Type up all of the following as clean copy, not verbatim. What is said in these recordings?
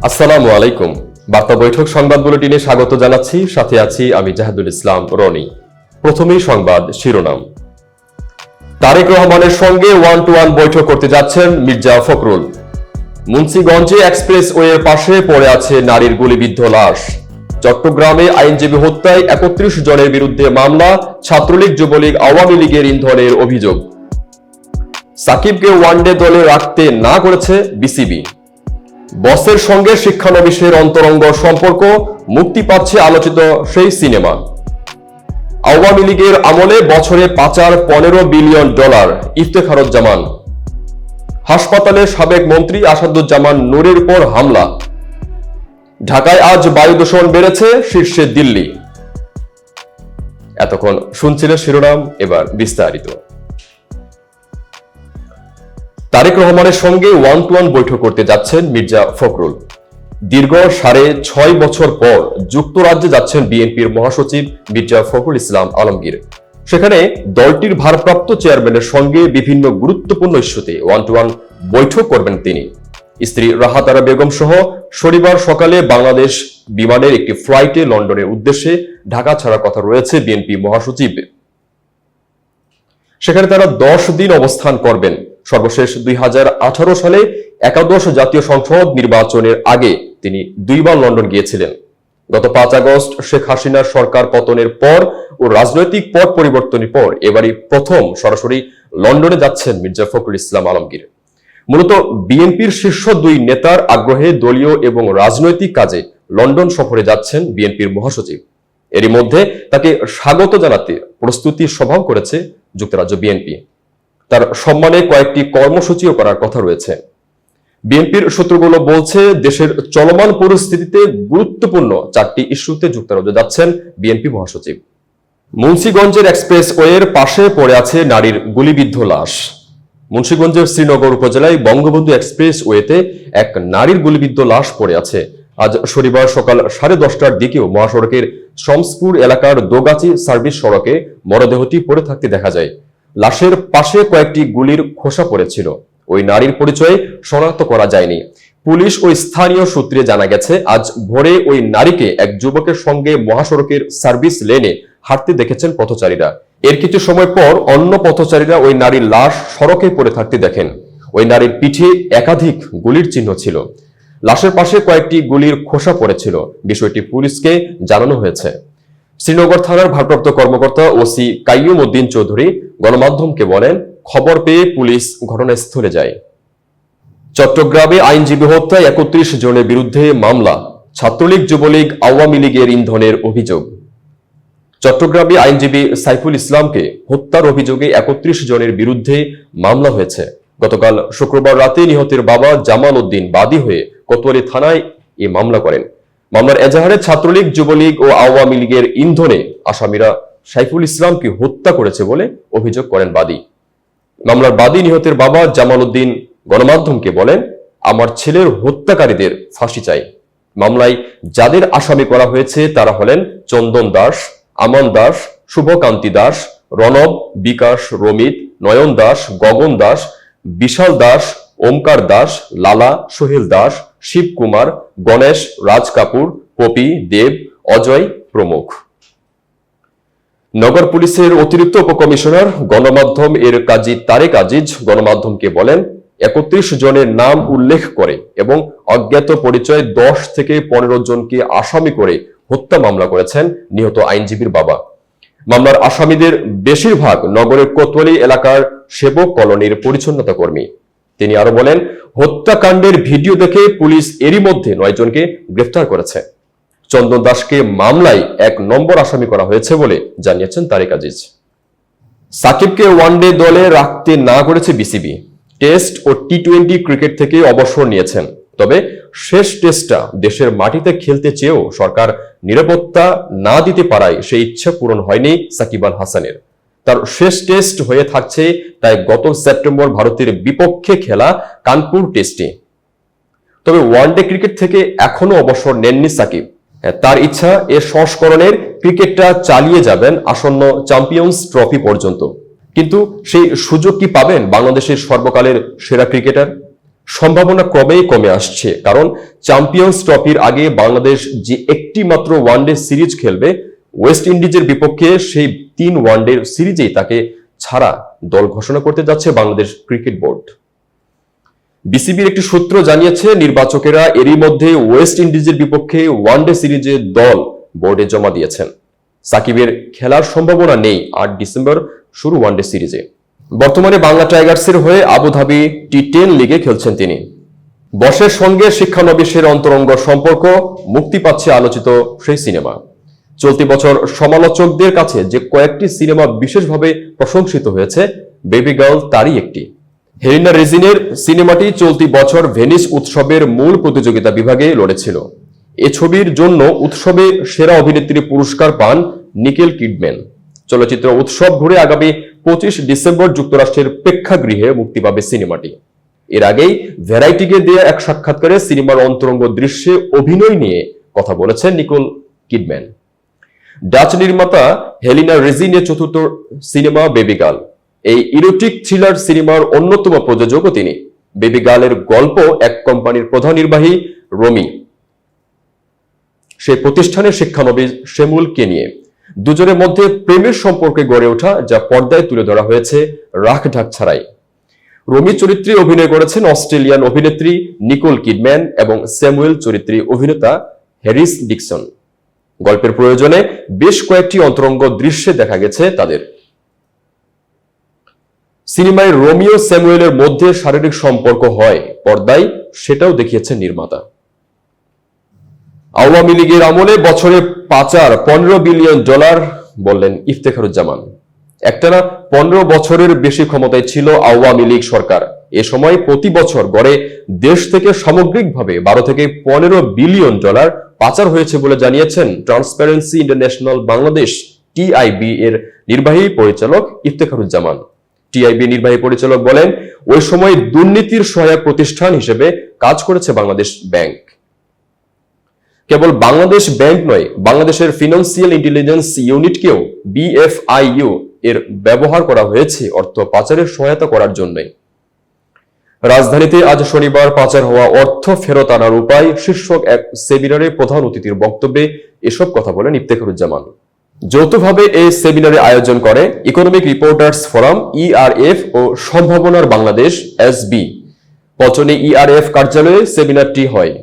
আসসালামু আলাইকুম। বার্তা বৈঠক সংবাদ বুলেটিনে স্বাগত জানাচ্ছি, সাথে আছি আমি জাহাদুল ইসলাম রনি। প্রথমেই সংবাদ শিরোনাম। তারেক রহমানের সঙ্গে ওয়ান টু ওয়ান বৈঠক করতে যাচ্ছেন মির্জা ফখরুল। মুন্সিগঞ্জে এক্সপ্রেসওয়ের পাশে পড়ে আছে নারীর গুলিবিদ্ধ লাশ। চট্টগ্রামে আইনজীবী হত্যায় ৩১ জনের বিরুদ্ধে মামলা, ছাত্রলীগ, যুবলীগ, আওয়ামী লীগের ইন্ধনের অভিযোগ। সাকিবকে ওয়ানডে দলে রাখতে না করেছে বিসিবি। বসের সঙ্গে শিক্ষানবিশের অন্তরঙ্গ সম্পর্ক, মুক্তি পাচ্ছে আলোচিত সেই সিনেমা। আওয়ামী লীগের আমলে বছরে পাচার $15 বিলিয়ন, ইফতেখারুজ্জামান। হাসপাতালে সাবেক মন্ত্রী আসাদুজ্জামান নূরের উপর হামলা। ঢাকায় আজ বায়ু দূষণ বেড়েছে, শীর্ষে দিল্লি। এতক্ষণ শুনছিলেন শিরোনাম, এবার বিস্তারিত। তারেক রহমানের সঙ্গে ওয়ান টু ওয়ান বৈঠক করতে যাচ্ছেন মির্জা ফখরুল। দীর্ঘ 6.5 বছর পর যুক্তরাজ্যে যাচ্ছেন বিএনপির মহাসচিব মির্জা ফখরুল ইসলাম আলমগীর। সেখানে দলটির ভারপ্রাপ্ত চেয়ারম্যানের সঙ্গে বিভিন্ন গুরুত্বপূর্ণ ইস্যুতে ওয়ান টু ওয়ান বৈঠক করবেন তিনি। স্ত্রী রাহাত আরা বেগম সহ শনিবার সকালে বাংলাদেশ বিমানের একটি ফ্লাইটে লন্ডনের উদ্দেশ্যে ঢাকা ছাড়ার কথা রয়েছে বিএনপি মহাসচিব। সেখানে তারা 10 দিন অবস্থান করবেন। সর্বশেষ 2018 সালে একাদশ জাতীয় সংসদ নির্বাচনের আগে তিনি 2 বার লন্ডন গিয়েছিলেন। গত 5 আগস্ট শেখ হাসিনার সরকার পতনের পর ও রাজনৈতিক পট পরিবর্তনের পর এবারই প্রথম সরাসরি লন্ডনে যাচ্ছেন মির্জা ফখরুল ইসলাম আলমগীর। মূলত বিএনপির শীর্ষ 2 নেতার আগ্রহে দলীয় এবং রাজনৈতিক কাজে লন্ডন সফরে যাচ্ছেন বিএনপির মহাসচিব। এরই মধ্যে তাকে স্বাগত জানাতে প্রস্তুতি সভাও করেছে যুক্তরাজ্য বিএনপি। তার সম্মানে কয়েকটি কর্মসূচিও করার কথা রয়েছে। বিএনপির সূত্রগুলো বলছে, দেশের চলমান পরিস্থিতিতে গুরুত্বপূর্ণ 4টি ইস্যুতে যুক্তরাজ্য যাচ্ছেন বিএনপি মহাসচিব। মুন্সিগঞ্জের এক্সপ্রেসওয়ের পাশে পড়ে আছে নারীর গুলিবিদ্ধ লাশ। মুন্সিগঞ্জের শ্রীনগর উপজেলায় বঙ্গবন্ধু এক্সপ্রেসওয়েতে এক নারীর গুলিবিদ্ধ লাশ পড়ে আছে। আজ শনিবার সকাল 10:30টার দিকেও মহাসড়কের শমসপুর এলাকার দোগাছি সার্ভিস সড়কে মরদেহটি পড়ে থাকতে দেখা যায়। লাশের পাশে কয়েকটি গুলির খোসা পড়েছিল। ওই নারীর পরিচয় শনাক্ত করা যায়নি। পুলিশ ও স্থানীয় সূত্রে জানা গেছে, আজ ভোরে ওই নারীকে এক যুবকের সঙ্গে মহাসড়কের সার্ভিস লেনে হাঁটতে দেখেছেন পথচারীরা। এর কিছু সময় পর অন্য পথচারীরা ওই নারীর লাশ সড়কে পড়ে থাকতে দেখেন। ওই নারীর পিঠে একাধিক গুলির চিহ্ন ছিল। লাশের পাশে কয়েকটি গুলির খোসা পড়েছিল। বিষয়টি পুলিশকে জানানো হয়েছে। শ্রীনগর থানার ভারপ্রাপ্ত কর্মকর্তা ওসি কাইয়ুম উদ্দিন চৌধুরী গণমাধ্যমকে বলেন, খবর পেয়ে পুলিশ ঘটনাস্থলে যায়। চট্টগ্রামে আইনজীবী হত্যায় 31 জনের বিরুদ্ধে মামলা, ছাত্রলীগ, যুবলীগ, আওয়ামী লীগের ইন্ধনের অভিযোগ। চট্টগ্রামে আইনজীবী সাইফুল ইসলামকে হত্যার অভিযোগে 31 জনের বিরুদ্ধে মামলা হয়েছে। গতকাল শুক্রবার রাতে নিহতের বাবা জামাল উদ্দিন বাদী হয়ে কোতোয়ালি থানায় এই মামলা করেন। মামলার এজাহারে ছাত্রলীগ, যুবলীগ ও আওয়ামী লীগের ইন্ধনে আসামিরা সাইফুল ইসলামকে হত্যা করেছে বলে অভিযোগ করেন বাদী। মামলার বাদী নিহতের বাবা জামাল উদ্দিন গণমাধ্যমকে বলেন, আমার ছেলের হত্যাকারীদের ফাঁসি চাই। মামলায় যাদের আসামি করা হয়েছে তারা হলেন চন্দন দাস, আমান দাস, শুভকান্তি দাস, রণব, বিকাশ, রমিত, নয়ন দাস, গগন দাস, বিশাল দাস, ওমকার দাস, লালা, সোহেল দাস, শিবকুমার, গণেশ, রাজ কাপুর, পপি, দেব, অজয় প্রমুখ। নগর পুলিশের অতিরিক্ত উপকমিশনার গণমাধ্যম এর কাজী তারেক আজিজ গণমাধ্যমকে বলেন, 31 জনের নাম উল্লেখ করে এবং অজ্ঞাত পরিচয় 10 থেকে 15 জনকে আসামি করে হত্যা মামলা করেছেন নিহত আইনজীবীর বাবা। মামলার আসামিদের বেশিরভাগ নগরের কোতোয়ালি এলাকার সেবক কলোনির পরিচ্ছন্নতা কর্মী। তিনি আরো বলেন, হত্যাকাণ্ডের ভিডিও দেখে পুলিশ এরই মধ্যে 9 জনকে গ্রেফতার করেছে। চন্দন দাসকে মামলায় 1 নম্বর আসামি করা হয়েছে বলে জানিয়েছেন তারেক আজিজ। সাকিবকে ওয়ানডে দলে রাখতে না করেছে বিসিবি। টেস্ট ও টি-20 ক্রিকেট থেকে অবসর নিয়েছেন। তবে শেষ টেস্টটা দেশের মাটিতে খেলতে চেয়েও সরকার নিরাপত্তা না দিতে পারায় সেই ইচ্ছা পূরণ হয়নি সাকিব আল হাসানের। তার শেষ টেস্ট হয়ে থাকছে তাই গত সেপ্টেম্বর ভারতের বিপক্ষে খেলা কানপুর টেস্টে। তবে ওয়ানডে ক্রিকেট থেকে এখনো অবসর নেননি সাকিব। তার ইচ্ছা এ সংস্করণের ক্রিকেটটা চালিয়ে যাবেন আসন্ন চ্যাম্পিয়ন্স ট্রফি পর্যন্ত। কিন্তু সেই সুযোগ কি পাবেন বাংলাদেশের সর্বকালের সেরা ক্রিকেটার? সম্ভাবনা ক্রমেই কমে আসছে, কারণ চ্যাম্পিয়ন্স ট্রফির আগে বাংলাদেশ যে একটি মাত্র ওয়ানডে সিরিজ খেলবে ওয়েস্ট ইন্ডিজের বিপক্ষে, সেই 3 ওয়ানডে সিরিজেই তাকে ছাড়া দল ঘোষণা করতে যাচ্ছে বাংলাদেশ ক্রিকেট বোর্ড। বিসিবির একটি সূত্র জানিয়েছে, নির্বাচকেরা এরই মধ্যে ওয়েস্ট ইন্ডিজের বিপক্ষে ওয়ানডে সিরিজে দল বোর্ডে জমা দিয়েছেন। সাকিবের খেলার সম্ভাবনা নেই 8 ডিসেম্বর শুরু ওয়ানডে সিরিজে। বর্তমানে বাংলা টাইগার্সের হয়ে আবুধাবি টি10 লিগে খেলছেন তিনি। বসের সঙ্গে শিক্ষানবিশের অন্তরঙ্গ সম্পর্ক, মুক্তি পাচ্ছে আলোচিত সেই সিনেমা। চলতি বছর সমালোচকদের কাছে যে কয়েকটি সিনেমা বিশেষভাবে প্রশংসিত হয়েছে, বেবি গার্ল তারই একটি। হেলিনা রেজিনের সিনেমাটি চলতি বছর ভেনিস উৎসবের মূল প্রতিযোগিতা বিভাগে লড়েছিল। এ ছবির জন্য উৎসবে সেরা অভিনেত্রী পুরস্কার পান নিকেল কিডম্যান। চলচ্চিত্র উৎসব ঘুরে আগামী 25 ডিসেম্বর যুক্তরাষ্ট্রের প্রেক্ষাগৃহে মুক্তি পাবে সিনেমাটি। এর আগেই ভ্যারাইটিকে দেয়া এক সাক্ষাৎকারে সিনেমার অন্তরঙ্গ দৃশ্যে অভিনয় নিয়ে কথা বলেছেন নিকোল কিডম্যান। ডাচ নির্মাতা হেলিনা রেজিনের চতুর্থ সিনেমা বেবি গার্ল। এই ইরোটিক থ্রিলার সিনেমার অন্যতম প্রযোজকও তিনি। বেবি গার্লের গল্প এক কোম্পানির প্রধান নির্বাহী রমি, সেই প্রতিষ্ঠানের শিক্ষানবিশ শ্যামুলকে নিয়ে। দুজনের মধ্যে প্রেমের সম্পর্কে গড়ে ওঠা, যা পর্দায় তুলে ধরা হয়েছে রাখ ঢাক ছাড়াই। রমি চরিত্রে অভিনয় করেছেন অস্ট্রেলিয়ান অভিনেত্রী নিকোল কিডম্যান এবং স্যামুয়েল চরিত্রে অভিনেতা হ্যারিস ডিকসন। গল্পের প্রয়োজনে বেশ কয়েকটি অন্তরঙ্গ দৃশ্যে দেখা গেছে তাদের। সিনেমায় রোমিও স্যামুয়েলের মধ্যে শারীরিক সম্পর্ক হয় পর্দায়, সেটাও দেখিয়েছেন নির্মাতা। আওয়ামী লীগের আমলে বছরে পাচার $15 বিলিয়ন বললেন ইফতেখারুজ্জামান। একটানা 15 বছরের বেশি ক্ষমতায় ছিল আওয়ামী লীগ সরকার। এ সময় প্রতি বছর গড়ে দেশ থেকে সামগ্রিকভাবে $12 থেকে $15 বিলিয়ন পাচার হয়েছে বলে জানিয়েছেন ট্রান্সপারেন্সি ইন্টারন্যাশনাল বাংলাদেশ টিআইবি এর নির্বাহী পরিচালক ইফতেখারুজ্জামান। টিআইবি নির্বাহী পরিচালক বলেন, ওই সময় দুর্নীতির সহায়ক প্রতিষ্ঠান হিসেবে কাজ করেছে বাংলাদেশ ব্যাংক। কেবল বাংলাদেশ ব্যাংক নয়, বাংলাদেশের ফিনান্সিয়াল ইন্টেলিজেন্স ইউনিটকেও বিএফআইইউ এর ব্যবহার করা হয়েছে অর্থ পাচারের সহায়তা করার জন্যই। রাজধানীতে আজ শনিবার পাচার হওয়া অর্থ ফেরত আনার উপায় শীর্ষক এক সেমিনারে প্রধান অতিথির বক্তব্যে এসব কথা বলেন ইফতেখারুজ্জামান। যৌথভাবে এই সেমিনারে আয়োজন করে ইকোনমিক রিপোর্টার্স ফোরাম ইআরএফ ও সম্ভাবনার বাংলাদেশ এসবি। পচনে ইআরএফ কার্যালয়ে সেমিনারটি হয়।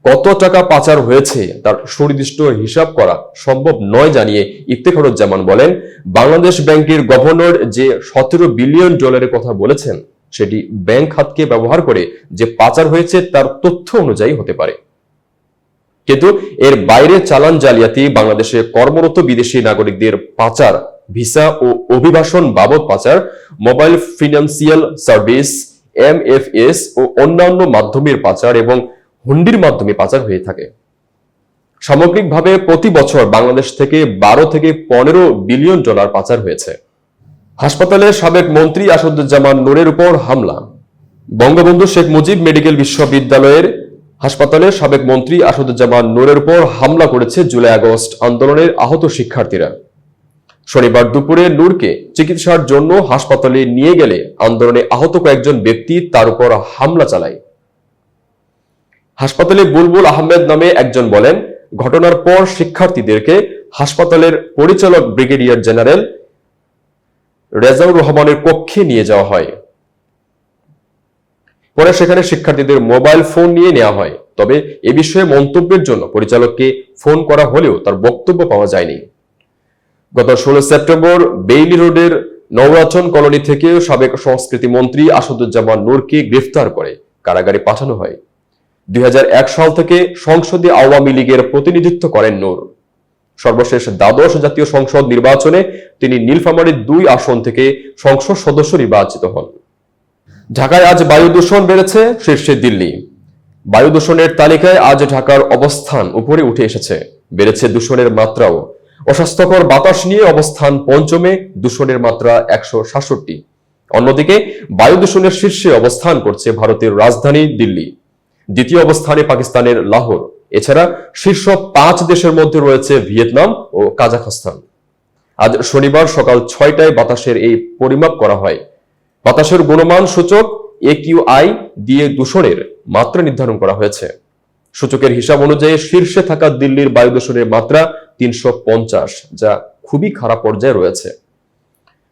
কত টাকা পাচার হয়েছে তার সুনির্দিষ্ট হিসাব করা সম্ভব নয় জানিয়ে ইফতেখারুজ্জামান বলেন, বাংলাদেশ ব্যাংকের গভর্নর যে $17 বিলিয়ন কথা বলেছেন, সেটি ব্যাংক খাতকে ব্যবহার করে যে পাচার হয়েছে তার তথ্য অনুযায়ী হতে পারে। কিন্তু এর বাইরে চালান জালিয়াতি, বাংলাদেশে কর্মরত বিদেশি নাগরিকদের পাচার, ভিসা ও অভিবাসন বাবদ পাচার, মোবাইল ফিনান্সিয়াল সার্ভিস এমএফএস ও অন্যান্য মাধ্যমের পাচার এবং হুন্ডির মাধ্যমে পাচার হয়ে থাকে। সামগ্রিকভাবে প্রতি বছর বাংলাদেশ থেকে $12 থেকে $15 বিলিয়ন পাচার হয়েছে। হাসপাতালে সাবেক মন্ত্রী আসাদুজ্জামান নূরের উপর হামলা। বঙ্গবন্ধু শেখ মুজিব মেডিকেল বিশ্ববিদ্যালয়ের হাসপাতালে সাবেক মন্ত্রী আসাদুজ্জামান নূরের উপর হামলা করেছে জুলাই আগস্ট আন্দোলনের আহত শিক্ষার্থীরা। শনিবার দুপুরে নূরকে চিকিৎসার জন্য হাসপাতালে নিয়ে গেলে আন্দোলনে আহত কয়েকজন ব্যক্তি তার উপর হামলা চালায়। হাসপাতালে বুলবুল আহমেদ নামে একজন বলেন, ঘটনার পর শিক্ষার্থীদেরকে হাসপাতালের পরিচালক ব্রিগেডিয়ার জেনারেল রেজাউর রহমানের কক্ষে নিয়ে যাওয়া হয়। পরে সেখানে শিক্ষার্থীদের মোবাইল ফোন নিয়ে নেওয়া হয়। তবে এ বিষয়ে মন্তব্যের জন্য পরিচালককে ফোন করা হলেও তার বক্তব্য পাওয়া যায়নি। গত 16 সেপ্টেম্বর বেইলি রোডের নওরাচন কলোনি থেকে সাবেক সংস্কৃতি মন্ত্রী আসাদুজ্জামান নূরকে গ্রেফতার করে কারাগারে পাঠানো হয়। 2001 সাল থেকে সংসদে আওয়ামী লীগের প্রতিনিধিত্ব করেন নূর। সর্বশেষ দ্বাদশ জাতীয় সংসদ নির্বাচনে তিনি নীলফামারীর 2 আসন থেকে সংসদ সদস্য নির্বাচিত হন। ঢাকায় আজ বায়ু দূষণ বেড়েছে, শীর্ষে দিল্লি। বায়ু দূষণের তালিকায় আজ ঢাকার অবস্থান উপরে উঠে এসেছে। বেড়েছে দূষণের মাত্রাও। অস্বাস্থ্যকর বাতাস নিয়ে অবস্থান পঞ্চমে, দূষণের মাত্রা 167। অন্যদিকে বায়ু দূষণের শীর্ষে অবস্থান করছে ভারতের রাজধানী দিল্লি। দ্বিতীয় অবস্থানে পাকিস্তানের লাহোর। এছাড়া শীর্ষ 5 দেশের মধ্যে রয়েছে ভিয়েতনাম ও কাজাখস্তান। আজ শনিবার সকাল 6টায় বাতাসের এই পরিমাপ করা হয়। বাতাসের গুণমান সূচক AQI দিয়ে দূষণের মাত্রা নির্ধারণ করা হয়েছে। সূচকের হিসাব অনুযায়ী শীর্ষে থাকা দিল্লির বায়ু দূষণের মাত্রা 350, যা খুবই খারাপ পর্যায়ে রয়েছে।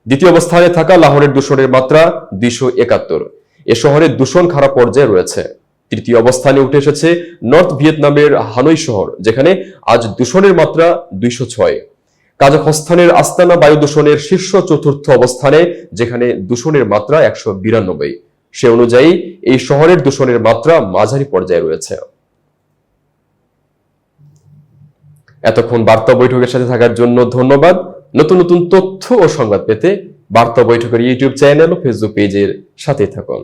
দ্বিতীয় অবস্থানে থাকা লাহোরের দূষণের মাত্রা 271। এ শহরের দূষণ খারাপ পর্যায়ে রয়েছে। তৃতীয় অবস্থানে উঠে এসেছে নর্থ ভিয়েতনামের হানই শহর, যেখানে আজ দূষণের মাত্রা 206। কাজাখস্তানের আস্তানা বায়ু দূষণের শীর্ষ চতুর্থ অবস্থানে, যেখানে দূষণের মাত্রা 192। সে অনুযায়ী এই শহরের দূষণের মাত্রা মাঝারি পর্যায়ে রয়েছে। এতক্ষণ বার্তা বৈঠকের সাথে থাকার জন্য ধন্যবাদ। নতুন নতুন তথ্য ও সংবাদ পেতে বার্তা বৈঠকের ইউটিউব চ্যানেল ও ফেসবুক পেজের সাথে থাকুন।